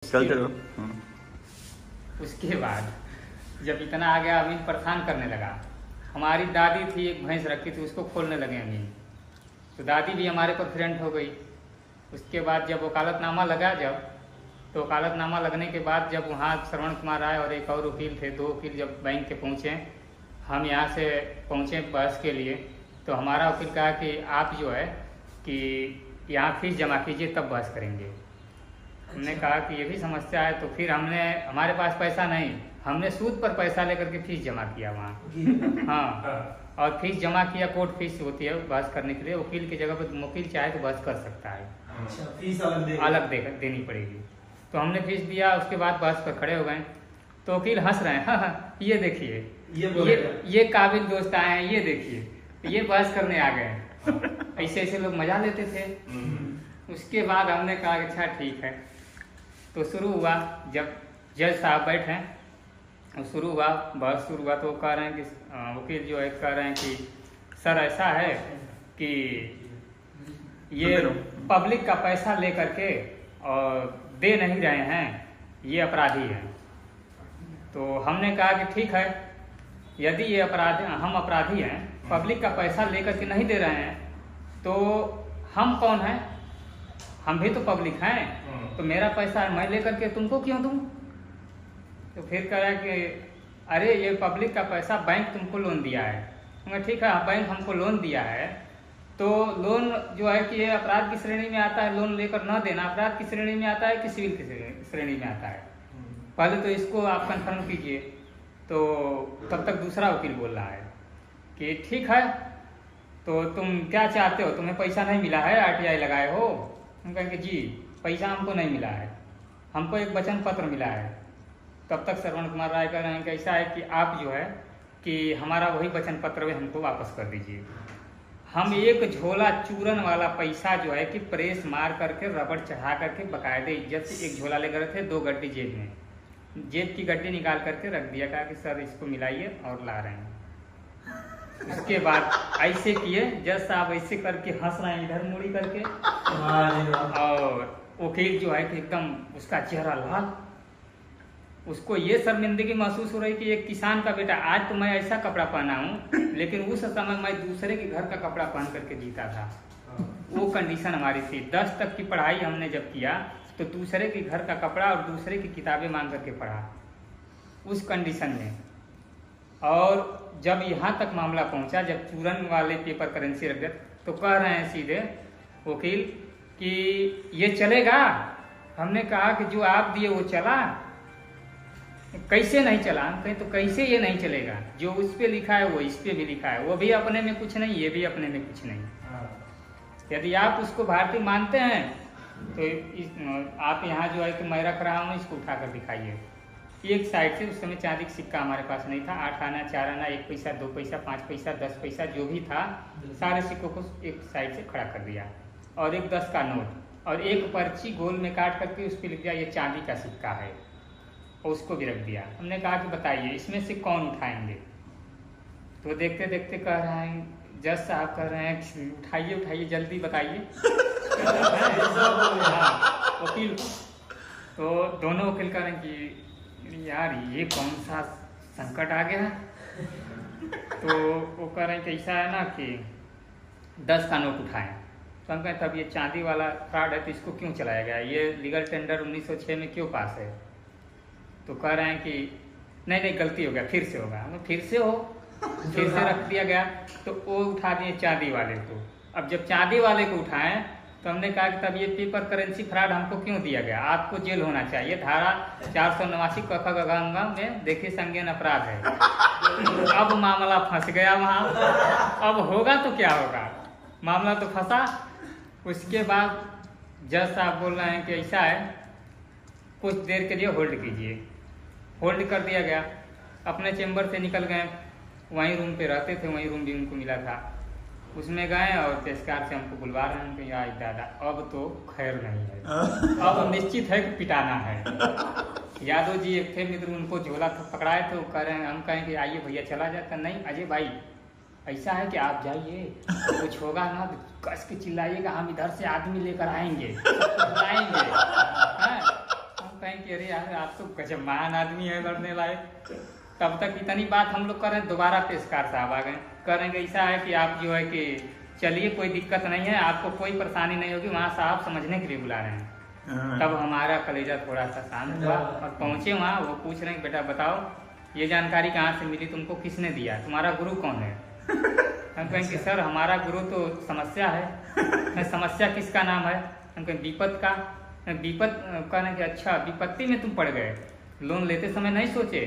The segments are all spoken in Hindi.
चलते रहो। उसके बाद जब इतना आ गया, अमीन परेशान करने लगा। हमारी दादी थी, एक भैंस रखी थी, उसको खोलने लगे अमीन, तो दादी भी हमारे पर फ्रेंड हो गई। उसके बाद जब वकालतनामा लगा, तो वकालतनामा लगने के बाद जब वहाँ श्रवण कुमार आए और एक और वकील थे, दो वकील जब बैंक के पहुँचे, हम यहाँ से पहुँचे बहस के लिए, तो हमारा वकील कहा कि आप जो है कि यहाँ फीस जमा कीजिए तब बहस करेंगे। हमने कहा कि ये भी समस्या है, तो फिर हमारे पास पैसा नहीं, हमने सूद पर पैसा लेकर के फीस जमा किया वहाँ। हाँ, और फीस जमा किया, कोर्ट फीस होती है बहस करने के लिए, वकील की जगह पर वकील चाहे तो बहस कर सकता है। अच्छा, फीस अलग देनी पड़ेगी। तो हमने फीस दिया, उसके बाद बहस पर खड़े हो गए, तो वकील हंस रहे हैं, हाँ, ये देखिए ये काबिल दोस्त आए हैं, ये देखिए ये बहस करने आ गए। ऐसे ऐसे लोग मजा लेते थे। उसके बाद हमने कहा अच्छा ठीक है, तो शुरू हुआ। जब जज साहब बैठे तो शुरू हुआ, बहस शुरू हुआ, तो कह रहे हैं कि वकील जो है कह रहे हैं कि सर ऐसा है कि ये पब्लिक का पैसा लेकर के और दे नहीं रहे हैं, ये अपराधी हैं। तो हमने कहा कि ठीक है, यदि ये हम अपराधी हैं, पब्लिक का पैसा लेकर के नहीं दे रहे हैं, तो हम कौन हैं? हम भी तो पब्लिक हैं, तो मेरा पैसा मैं लेकर के तुमको क्यों दूं? तो फिर कह रहा कि अरे ये पब्लिक का पैसा बैंक तुमको लोन दिया है। मैं ठीक है, बैंक हमको लोन दिया है, तो लोन जो है कि ये अपराध की श्रेणी में आता है, लोन लेकर न देना अपराध की श्रेणी में आता है कि सिविल की श्रेणी में आता है? पहले तो इसको आप कंफर्म कीजिए। तो तब तक दूसरा वकील बोल रहा है कि ठीक है, तो तुम क्या चाहते हो, तुम्हें पैसा नहीं मिला है, RTI लगाए हो? हम कहेंगे जी पैसा हमको नहीं मिला है, हमको एक वचन पत्र मिला है। तब तक श्रवण कुमार राय कह रहे हैं कि ऐसा है कि आप जो है कि हमारा वही वचन पत्र भी हमको वापस कर दीजिए। हम एक झोला चूरन वाला पैसा जो है कि प्रेस मार करके रबड़ चढ़ा करके बकायदे इज्जत से एक झोला ले गए थे, 2 गड्डी जेब में, जेब की गड्डी निकाल करके रख दिया, कहा कि सर इसको मिलाइए और ला रहे हैं। उसके बाद ऐसे किए, जज साहब ऐसे करके हंस रहे हैं इधर मुड़ी करके, और वकील जो है कि एकदम उसका चेहरा लाल, उसको ये शर्मिंदगी महसूस हो रही कि एक किसान का बेटा, आज तो मैं ऐसा कपड़ा पहना हूँ, लेकिन उस समय मैं दूसरे के घर का कपड़ा पहन करके जीता था। वो कंडीशन हमारी थी। 10 तक की पढ़ाई हमने जब किया तो दूसरे के घर का कपड़ा और दूसरे की किताबें मांग करके पढ़ा, उस कंडीशन में। और जब यहाँ तक मामला पहुँचा, जब चूरन वाले पेपर करेंसी रख दिया, तो कह रहे हैं सीधे वकील कि ये चलेगा? हमने कहा कि जो आप दिए वो चला, कैसे नहीं चला? हम कहें तो कैसे ये नहीं चलेगा? जो उस पे लिखा है वो इस पे भी लिखा है, वो भी अपने में कुछ नहीं, ये भी अपने में कुछ नहीं। यदि आप उसको भारतीय मानते हैं तो आप यहाँ जो है कि मैं रख रहा हूँ, इसको उठा कर दिखाइए। एक साइड से, उस समय चांदी का सिक्का हमारे पास नहीं था, 8 आना, 4 आना, 1 पैसा, 2 पैसा, 5 पैसा, 10 पैसा, जो भी था सारे सिक्कों को एक साइड से खड़ा कर दिया, और एक 10 का नोट और एक पर्ची गोल में काट करके उस पर लिख दिया ये चांदी का सिक्का है, और उसको भी रख दिया। हमने कहा कि बताइए इसमें से कौन उठाएंगे? तो देखते देखते कह रहे हैं, जज साहब कह रहे हैं कि उठाइए उठाइए जल्दी बताइए। वकील, तो दोनों वकील कह रहे हैं कि यार ये कौन सा संकट आ गया? तो वो कह रहे हैं कि ऐसा है ना कि 10 का नोट उठाएं। तो हम कहें तब ये चांदी वाला फ्रॉड है तो इसको क्यों चलाया गया? ये लीगल टेंडर 1906 में क्यों पास है? तो कह रहे हैं कि नहीं गलती हो गया, फिर से होगा। हमें फिर से हो, फिर से रख दिया गया, तो वो उठा दिए चांदी वाले को। अब जब चांदी वाले को उठाएं तो हमने कहा कि तब ये पेपर करेंसी फ्रॉड हमको क्यों दिया गया? आपको जेल होना चाहिए, धारा 489 क में देखिए संज्ञेय अपराध है। अब मामला फंस गया वहाँ। अब होगा तो क्या होगा, मामला तो फंसा। उसके बाद जज साहब बोल रहे हैं कि ऐसा है, कुछ देर के लिए होल्ड कीजिए। होल्ड कर दिया गया। अपने चेम्बर से निकल गए, वहीं रूम पे रहते थे, वहीं रूम भी उनको मिला था, उसमें गए और पेशकार से हमको बुलवा रहे हैं कि यार दादा अब तो खैर नहीं है, अब निश्चित है कि पिटाना है। यादव जी एक थे मित्र, उनको झोला पकड़ाए तो कह रहे हैं, हम कहें कि आइए भैया चला जाता। नहीं अजय भाई ऐसा है कि आप जाइए, कुछ होगा ना कस के चिल्लाइएगा, हम इधर से आदमी लेकर आएंगे, बुलाएंगे। कहें कि अरे यार आप तो गजब महान आदमी है लड़ने लायक। तब तक इतनी बात हम लोग कर रहे हैं, दोबारा पेशकार साहब आ गए, कह रहे हैं कि ऐसा है कि आप जो है कि चलिए कोई दिक्कत नहीं है, आपको कोई परेशानी नहीं होगी, वहाँ साहब समझने के लिए बुला रहे हैं। तब हमारा कलेजा थोड़ा सा शांत हुआ और पहुँचे वहाँ। वो पूछ रहे हैं बेटा बताओ ये जानकारी कहाँ से मिली तुमको, किसने दिया, तुम्हारा गुरु कौन है? हम कहें कि सर हमारा गुरु तो समस्या है। समस्या किसका नाम है? हम कहें विपत का। विपत कहने कि अच्छा विपत्ति में तुम पड़ गए, लोन लेते समय नहीं सोचे?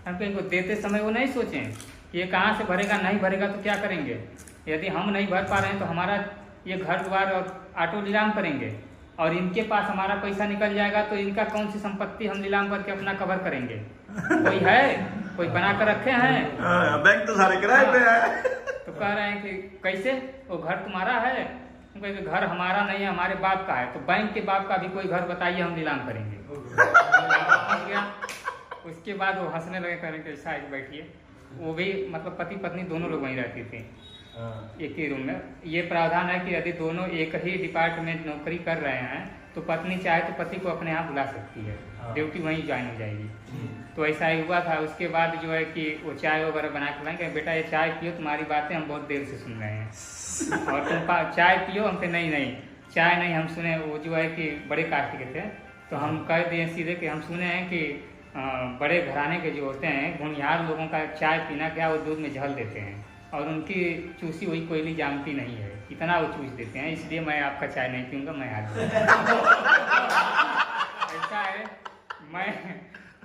हम कहें को देते समय वो नहीं सोचें ये कहाँ से भरेगा, नहीं भरेगा तो क्या करेंगे? यदि हम नहीं भर पा रहे हैं तो हमारा ये घर द्वार और ऑटो नीलाम करेंगे और इनके पास हमारा पैसा निकल जाएगा तो इनका कौन सी संपत्ति हम नीलाम करके अपना कवर करेंगे? कोई है? कोई बना कर रखे हैं? बैंक तो सारे किराए पे है। तो कह रहे हैं कि कैसे, वो घर तुम्हारा है? हम कहें घर हमारा नहीं है, हमारे बाप का है। तो बैंक के बाप का भी कोई घर बताइए, हम नीलाम करेंगे। उसके बाद वो हंसने लगे, कह रहे ऐसा है बैठिए। वो भी मतलब पति पत्नी दोनों लोग वहीं रहते थे एक ही रूम में। ये प्रावधान है कि यदि दोनों एक ही डिपार्टमेंट नौकरी कर रहे हैं तो पत्नी चाहे तो पति को अपने यहाँ बुला सकती है, ड्यूटी वहीं ज्वाइन हो जाएगी। तो ऐसा ही हुआ था। उसके बाद जो है कि वो चाय वगैरह बना के लाएंगे, बेटा ये चाय पियो, तुम्हारी बातें हम बहुत देर से सुन रहे हैं और तुम चाय पियो। हम कहे नहीं चाय नहीं हम सुने। वो जो है कि बड़े कास्ट के थे तो हम कह दिए सीधे कि हम सुने हैं कि बड़े घराने के जो होते हैं घुनियार लोगों का चाय पीना क्या वो दूध में झल देते हैं और उनकी चूसी हुई कोयली जानती नहीं है, इतना वो चूस देते हैं, इसलिए मैं आपका चाय नहीं पीऊंगा, मैं आज ऐसा है।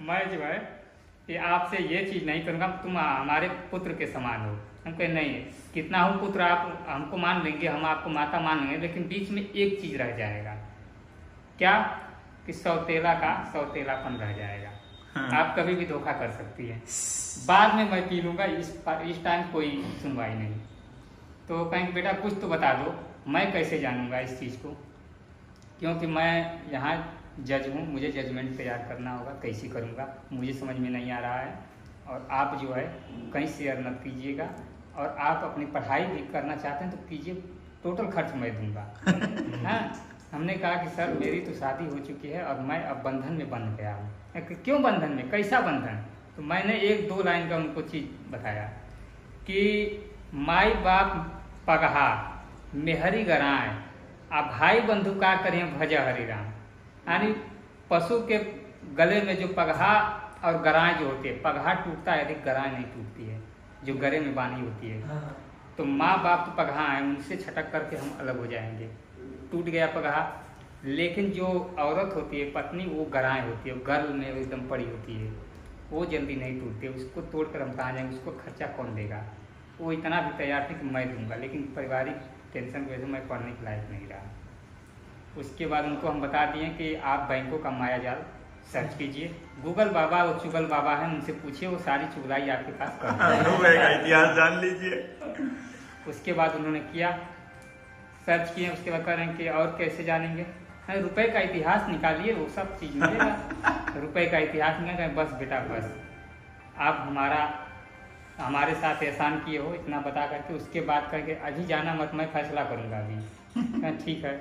मैं जो है कि आपसे ये चीज़ नहीं करूँगा, तुम हमारे पुत्र के समान हो। हम कहे नहीं, कितना हूँ पुत्र आप हमको मान लेंगे, हम आपको माता मान लेंगे, लेकिन बीच में एक चीज़ रह जाएगा। क्या? कि सौतेला का सौतेलापन रह जाएगा। आप कभी भी धोखा कर सकती है, बाद में मैं पी लूँगा, इस टाइम कोई सुनवाई नहीं। तो कहेंगे बेटा कुछ तो बता दो, मैं कैसे जानूँगा इस चीज़ को, क्योंकि मैं यहाँ जज हूँ, मुझे जजमेंट तैयार करना होगा, कैसे करूँगा मुझे समझ में नहीं आ रहा है। और आप जो है कहीं शेयर मत कीजिएगा, और आप अपनी पढ़ाई भी करना चाहते हैं तो कीजिए, टोटल खर्च मैं दूँगा। हाँ, हमने कहा कि सर मेरी तो शादी हो चुकी है और मैं अब बंधन में बंध गया हूँ। क्यों बंधन में, कैसा बंधन? तो मैंने 1-2 लाइन का उनको चीज़ बताया कि माई बाप पगहा मेहरी गराए आ भाई बंधु का करें भज हरि राम। यानी पशु के गले में जो पगहा और गराए जो होती है, पगहा टूटता है यदि गराए नहीं टूटती है, जो गले में बांधी होती है। तो माँ बाप तो पगहा है, उनसे छटक करके हम अलग हो जाएंगे। टूट गया पगहा, लेकिन जो औरत होती है पत्नी, वो गराए होती है, गर्ल में एकदम पड़ी होती है, वो जल्दी नहीं टूटती। उसको तोड़कर हम कहाँ जाएंगे, उसको खर्चा कौन देगा? वो इतना भी तैयार थे कि मैं दूंगा, लेकिन पारिवारिक टेंशन की वजह से मैं पढ़ने के लायक नहीं रहा। उसके बाद उनको हम बता दिए कि आप बैंकों का माया जाल सर्च कीजिए, गूगल बाबा और चुगल बाबा हैं, उनसे पूछिए, वो सारी चुगलाई आपके पास कर इतिहास जान लीजिए। उसके बाद उन्होंने किया, सर्च किए। उसके बाद कह रहे हैं कि और कैसे जानेंगे? रुपए का इतिहास निकालिए, वो सब चीज़ मिलेगा। रुपए का इतिहास निकाल, बस बेटा बस आप हमारे साथ एहसान किए हो, इतना बता करके उसके बाद करके अभी जाना मत, मैं फैसला करूँगा अभी। ठीक है,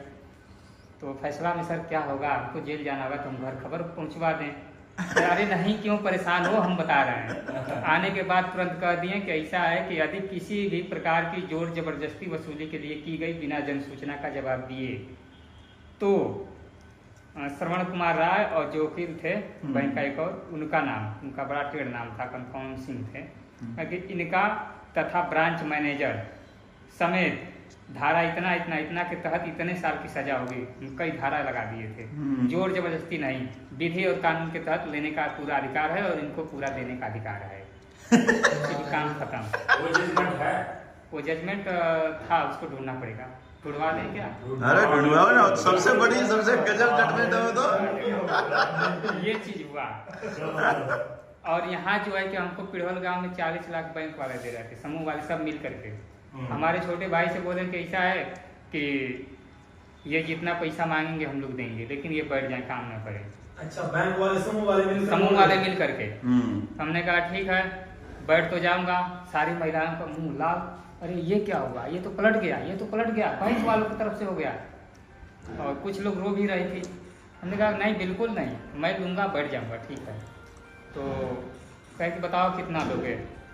तो फैसला में सर क्या होगा? आपको जेल जाना होगा तो हम घर खबर पहुँचवा दें। अरे नहीं, क्यों परेशान हो, हम बता रहे हैं। आने के बाद तुरंत कह दिए कि ऐसा है कि यदि किसी भी प्रकार की जोर जबरदस्ती वसूली के लिए की गई बिना जन सूचना का जवाब दिए तो श्रवण कुमार राय और जो वकील थे बैंक का एक और, उनका नाम, उनका बड़ा टेढ़ नाम था, कन्फर्म सिंह थे, कि इनका तथा ब्रांच मैनेजर समेत धारा इतना इतना इतना के तहत इतने साल की सजा होगी। कई धारा लगा दिए थे। जोर जबरदस्ती नहीं, विधि और कानून के तहत लेने का पूरा अधिकार है और इनको पूरा देने का अधिकार है। काम खत्म। वो जजमेंट था, उसको ढूंढना पड़ेगा। ढूंढवा दें क्या? अरे ढूंढवाओ ना, सबसे बड़ी सबसे गजब जजमेंट हो तो ये चीज हुआ। और यहाँ जो है कि हमको पिड़हल गांव में 40 लाख बैंक वाले दे रहे थे, समूह वाले सब मिल करके। हमारे छोटे भाई से बोले कि ऐसा है कि ये जितना पैसा मांगेंगे हम लोग देंगे, लेकिन ये बैठ जाए, काम न करें। अच्छा, बैंक वाले समूह वाले मिल करके। हमने कहा ठीक है, बैठ तो जाऊंगा। सारी महिलाओं का मुंह लाल, अरे ये क्या हुआ, ये तो पलट गया, ये तो पलट गया, बैंक वालों की तरफ से हो गया। और कुछ लोग रो भी रही थी। हमने कहा नहीं बिल्कुल नहीं, मैं लूँगा, बैठ जाऊँगा, ठीक है। तो कहे कि बताओ कितना लोगे?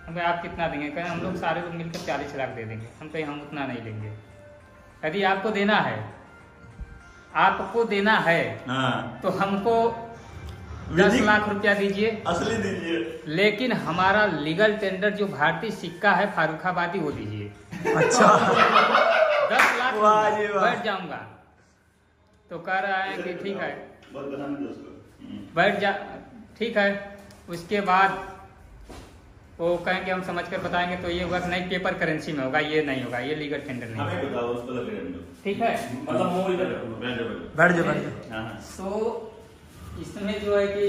हम कहे आप कितना देंगे? कहें हम लोग सारे लोग मिलकर 40 लाख दे देंगे। हम कहे हम उतना नहीं लेंगे। यदि आपको देना है, आपको देना है तो हमको 10 लाख रुपया दीजिए, असली दीजिए, लेकिन हमारा लीगल टेंडर जो भारतीय सिक्का है फारूखाबादी वो दीजिए। अच्छा 10 लाख वाह जी वाह। बैठ जाऊंगा। तो कह रहा है कि ठीक है बहुत पसंद है उसको। बैठ जा, ठीक है। उसके बाद वो कहेंगे हम समझ कर बताएंगे, तो ये होगा कि नहीं पेपर करेंसी में होगा, ये नहीं होगा, ये लीगल टेंडर नहीं हमें होगा। बताओ उसको लगेगा, ठीक है। मतलब वो इधर बैठ जाओ। हाँ तो इसमें जो है कि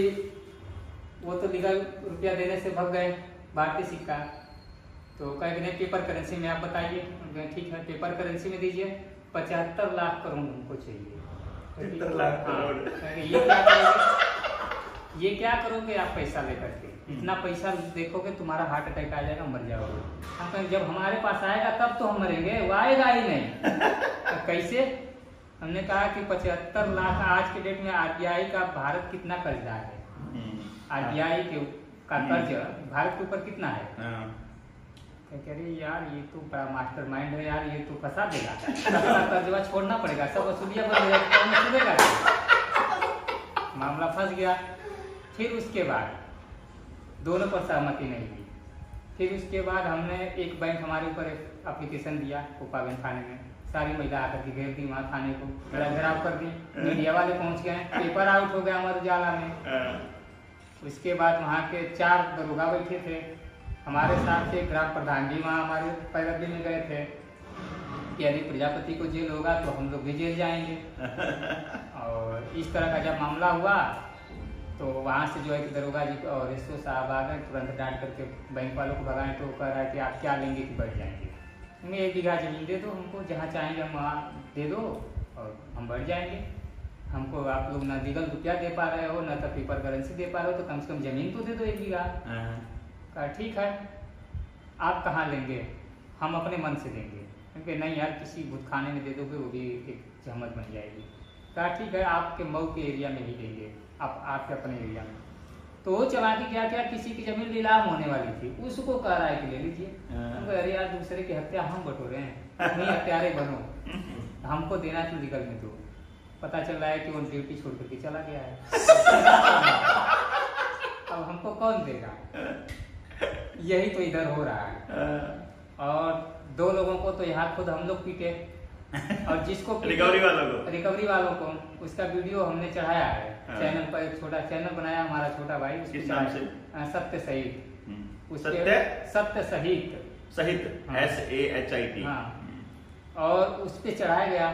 वो तो लीगल रुपया देने से भग गए भारतीय सिक्का। तो कहेंगे नहीं पेपर करेंसी में आप बताइए। हम कहें ठीक है पेपर करेंसी में दीजिए, 75 लाख करोड़ हमको चाहिए। 75 लाख करोड़। कहेंगे ये क्या करोगे? ये क्या करोगे आप पैसा लेकर के? इतना पैसा देखोगे तुम्हारा हार्ट अटैक आ जाएगा, मर जाओगे। हम कहें जब हमारे पास आएगा तब तो हम मरेंगे, वो आएगा ही नहीं। तो कैसे? हमने कहा कि 75 लाख आज के डेट में आरबीआई का भारत कितना कर्जदार है? आरबीआई का कर्ज भारत के ऊपर कितना है? कह रहे यार ये तो बड़ा मास्टरमाइंड है यार, ये तो फंसा देगा। कर्जवा छोड़ना पड़ेगा, सब वसूलिया बन जाएगा, मामला फंस गया। फिर उसके बाद दोनों पर सहमति नहीं हुई। फिर उसके बाद हमने एक बैंक हमारे ऊपर एप्लीकेशन दिया कोपागंज थाने में, सारी महिला आकर के घेर दी वहाँ थाने को, बड़ा घेराव कर दी। मीडिया वाले पहुँच गए, पेपर आउट हो गया हमारे उजाला में। उसके बाद वहाँ के 4 दरोगा बैठे थे हमारे साथ, एक ग्राम प्रधान जी वहाँ हमारे पैरवी में गए थे कि यदि प्रजापति को जेल होगा तो हम लोग भी जेल जाएंगे। और इस तरह का जब मामला हुआ तो वहाँ से जो है कि दरोगा जी और एसओ साहब आ गए, तुरंत डांट करके बैंक वालों को भगाएं। तो कह रहा है कि आप क्या लेंगे कि बैठ जाएंगे? हमें 1 बीघा जमीन दे दो, हमको जहाँ चाहेंगे हम वहाँ दे दो और हम बैठ जाएंगे। हमको आप लोग ना लीगल रुपया दे पा रहे हो, ना तो पेपर करेंसी दे पा रहे हो, तो कम से कम जमीन तो दे दो 1 बीघा। कहा ठीक है, आप कहाँ लेंगे? हम अपने मन से देंगे। क्योंकि नहीं यार किसी भूतखाने में दे दोगे वो भी एक जहमत बन जाएगी। कहा ठीक है आपके मऊ के एरिया में ही देंगे, आप आपके अपने एरिया में। तो वो चालाकी क्या क्या, किसी की जमीन नीलाम होने वाली थी, उसको कह रहा है कि ले लीजिए। अरे यार दूसरे की हत्या हम बटोरे हैं, नहीं हत्यारे बनो, हमको देना तो लीगल में दो। पता चल रहा है कि वो ड्यूटी छोड़ करके चला गया है। अब हमको कौन देगा? यही तो इधर हो रहा है। और 2 लोगों को तो यहाँ खुद हम लोग पीटे, और जिसको रिकवरी वालों को उसका वीडियो हमने चढ़ाया है चैनल पर। एक छोटा चैनल बनाया हमारा छोटा भाई, किस नाम से? सत्य शहीद। सत्य शहीद SAHIT। हाँ, और उस पे चढ़ाया गया।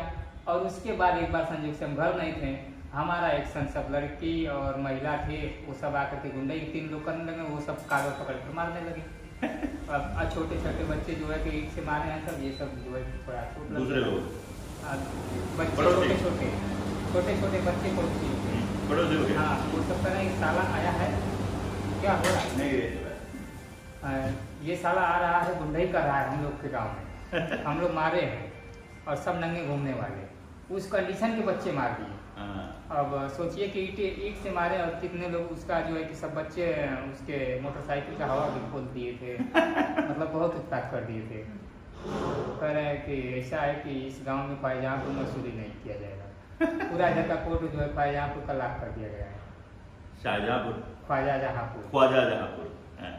और उसके बाद एक बार संजोग से हम घर नहीं थे, हमारा एक सब लड़की और महिला थे, वो सब आकर के गुंडे 3 लोग करने लगे, वो सब कागज पकड़ कर मारने लगे। अब छोटे छोटे बच्चे जो है कि ईंट से मारे हैं सब, ये सब जो है थोड़ा दूसरे लोग बच्चे छोटे छोटे बच्चे पड़ोसी, हाँ वो सब कह रहे हैं साला आया है, क्या हो रहा है? नहीं ये साला आ रहा है, गुंडई कर रहा है हम लोग के गाँव में, हम लोग मारे हैं और सब नंगे घूमने वाले, उस कंडीशन के बच्चे मार दिए। अब सोचिए कि ईंट से मारे और कितने लोग, उसका जो है कि सब बच्चे उसके मोटरसाइकिल का हवा भी खोल दिए थे। मतलब बहुत उत्पात कर दिए थे। कह रहे हैं कि ऐसा है कि इस गांव में ख्वाजापुर में वसूली नहीं किया जाएगा, पूरा इधर का कोर्ट जो है ख्वाजापुर का लाख कर दिया गया है। शाहजहांपुर, ख्वाजाजहांपुर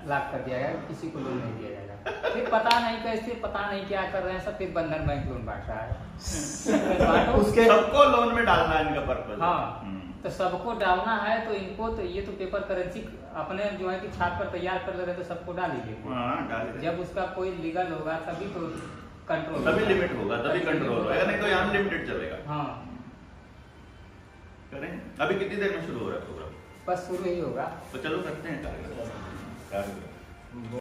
लाख कर दिया गया, किसी को लोन नहीं दिया जाएगा। फिर पता नहीं कैसे, पता नहीं क्या कर रहे हैं सब, फिर बंधन बैंक लोन बांट रहा है। उसके सबको लोन में डालना है इनका पर्पस। हाँ तो सबको डालना है, तो इनको तो ये तो पेपर करेंसी अपने जो है कि छाप पर तैयार कर ले रहे, तो सबको डाल लीजिए। जब उसका कोई लीगल होगा तभी तो कंट्रोल, तभी लिमिट होगा, तभी कंट्रोल होगा, नहीं तो यहाँ अनलिमिटेड चलेगा। हाँ करें। अभी कितनी देर में शुरू हो रहा है प्रोग्राम? बस शुरू ही होगा। तो चलो करते हैं कार्यक्रम।